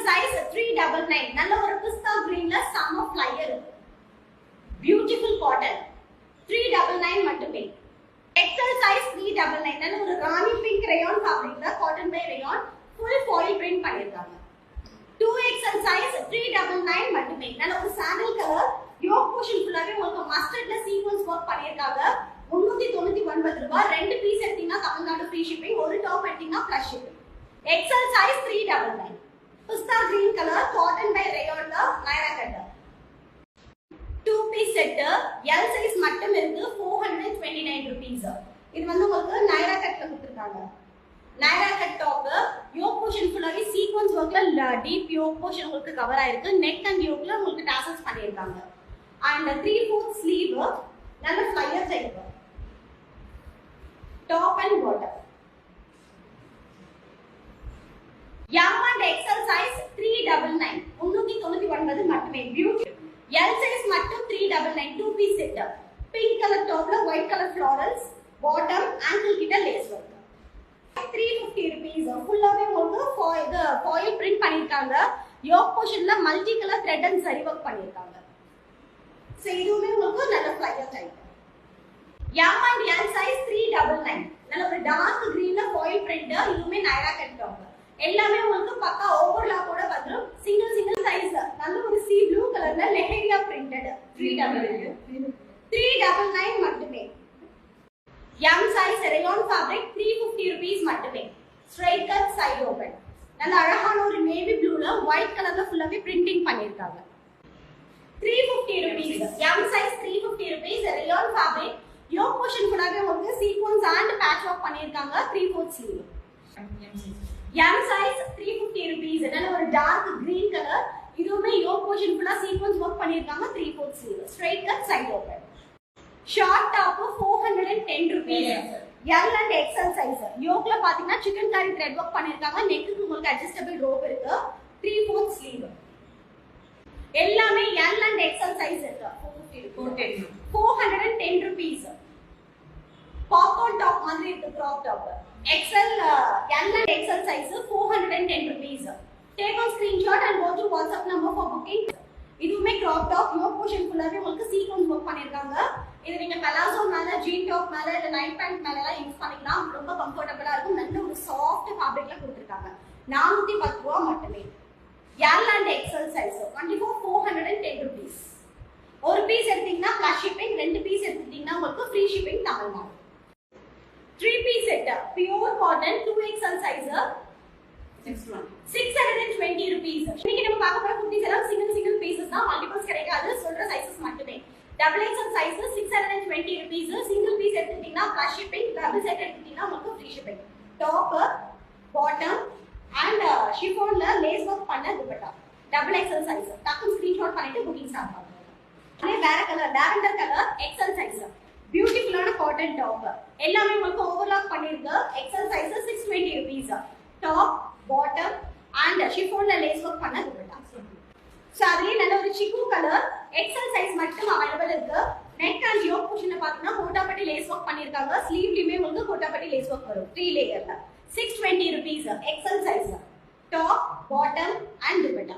size 399 நல்ல ஒரு பிஸ்தா கிரீன்ல செம்ம ஃப்ளையர் பியூட்டிஃபுல் காட்டன் 399 மட்டுமே. XL size 399 நல்ல ஒரு ராணி பிங்க் ரேயான் ஃபேப்ரிக்ல cotton by rayon full foil print பண்ணிருக்காங்க. 2XL size 399 மட்டுமே. நல்ல ஒரு சாண்டல் கலர் யோக் போர்ஷன் ஃபுல்லாவே உங்களுக்கு மஸ்டர்ட்ல சீக்வென்ஸ் வர்க் பண்ணிருக்காங்க. 399 ரூபாய். ரெண்டு பீஸ் எடுத்தீங்கன்னா தமிழ்நாடு ஃப்ரீ ஷிப்பிங், ஒரு டாப் எடுத்தீங்கன்னா plus shipping. XL size 399 pista green colour cotton by ரேயான்ல Naira cut 2 piece set L size மட்டும் இருக்கு 429 rupees. இது வந்து உங்களுக்கு நைரா கட்ல கொடுத்திருக்காங்க. Naira cut top yoke portion ஃபுல்லாவே சீக்வென்ஸ் வர்க்ல டீப் யோக் போர்ஷன் உங்களுக்கு கவர் ஆயிருக்கு. நெக் அண்ட் யோக்ல உங்களுக்கு டாசல்ஸ் பண்ணிருக்காங்க. அண்ட் 3/4 ஸ்லீவ் நல்ல flyer type top and bottom. M and XL size 399 399 மட்டுமே. பியூட்டி L size மட்டும் 399 2 பீஸ் செட். பிங்க் கலர் டாப்ல white colour florals bottom ankle கிட்ட லேஸ் வர்க் 350 rupees. ஃபுல்லாவே உங்களுக்கு இது ஃபாயில் பிரிண்ட் பண்ணிருக்காங்க. யோக் போர்ஷன்ல multi colour thread and zari work பண்ணிருக்காங்க. சோ இதுவுமே உங்களுக்கு நல்ல flyer type. M and L size 399 நல்ல ஒரு டார்க் கிரீன்ல ஃபாயில் பிரிண்ட். இதுவுமே நைரா கட் டாப். எல்லாமே உங்களுக்கு பக்கா ஓவர்லாப்போட வந்துரும். சிங்கிள் சைஸ் நல்ல ஒரு சி ப்ளூ கலர்ல லெஹெரியா பிரிண்டட் 399 மட்டுமே. M size rayon fabric 350 rupees மட்டுமே. ஸ்ட்ரைட் கட் சைடு ஓபன் நல்ல அழகான ஒரு நேவி ப்ளூல ஒயிட் கலர்ல ஃபுல்லாவே பிரிண்டிங் பண்ணிருக்காங்க. 350 rupees. M size 350 rupees rayon fabric yoke portion ஃபுல்லாவே உங்களுக்கு சீக்வென்ஸ் அண்ட் பேட்ச் ஒர்க் பண்ணிருக்காங்க. 3/4 ஸ்லீவ். M size 350 rupees. நல்ல ஒரு டார்க் கிரீன் கலர். இதுவுமே யோக் போர்ஷன் ஃபுல்லா சீக்வென்ஸ் வர்க் பண்ணிருக்காங்க. 3/4 sleeve. Straight cut side open. Short top 410 rupees. L and XL size. யோக்ல பாத்தீங்கன்னா chicken கரி thread work பண்ணிருக்காங்க. நெக்குக்கு உங்களுக்கு அட்ஜஸ்டபிள் ரோப் இருக்கு. 3/4 ஸ்லீவ். எல்லாமே L and XL size இருக்கு. 410 rupees. பாப்கார்ன் டாப் மாதிரி இருக்கு crop top. XL L and XL size 410 rupees. Take a screenshot and go to WhatsApp number for booking. இதுவுமே crop top yoke portion ஃபுல்லாவே உங்களுக்கு sequence work பண்ணிருக்காங்க. இது நீங்க palazzo மேல ஜீன் டாப் மேல இல்ல நைட் பேண்ட் மேல எல்லாம் யூஸ் பண்ணிக்கலாம். ரொம்ப கம்ஃபர்ட்டபிளா இருக்கும். நல்ல ஒரு சாஃப்ட் ஃபேப்ரிக்ல கொடுத்திருக்காங்க. 410 ரூபாய் மட்டுமே. L and XL size 410 rupees. ஒரு பீஸ் எடுத்தீங்கன்னா பிளஸ் ஷிப்பிங், ரெண்டு பீஸ் எடுத்தீங்கன்னா உங்களுக்கு free shipping Tamil Nadu. 3 piece set pure cotton 2XL size 620 rupees. இன்னைக்கு நம்ம பார்க்க போற குர்தீஸ் எல்லாம் சிங்கிள் பீசஸ் தான், மல்டிபிள்ஸ் கிடைக்காது. சொல்ற சைஸஸ் மட்டுமே. XXL size 620 rupees. Single piece எடுத்துட்டீங்கன்னா பிளஸ் ஷிப்பிங், டபுள் செட் எடுத்துட்டீங்கன்னா உங்களுக்கு free shipping. Top, bottom and ஷிஃபான்ல லேஸ் வர்க் பண்ண துப்பட்டா. XXL size. டக்கு ஸ்கிரீன்ஷாட் பண்ணிட்டு புக்கிங் ஸ்டார்ட் பண்ணுங்க. அதே வேற colour lavender colour XL size. பியூட்டிஃபுல்லான காட்டன் டாப். எல்லாமே உங்களுக்கு ஓவர்லாக் பண்ணிருக்கு. XL size 620 rupees. Top, bottom and ஷிஃபான்ல லேஸ் வர்க் பண்ண துப்பட்டா. சோ அதுலயே நல்ல ஒரு சிக்கு கலர் XL size மட்டும் அவைலபிள் இருக்கு. நெக் அண்ட் யோக் போர்ஷன்ல பாத்தீங்கன்னா கோட்டாபட்டி லேஸ் வர்க் பண்ணிருக்காங்க. ஸ்லீவ்லயுமே உங்களுக்கு கோட்டாபட்டி லேஸ் வர்க் வரும் 3 லேயர்ல. 620 rupees. XL size. Top, bottom and dupatta.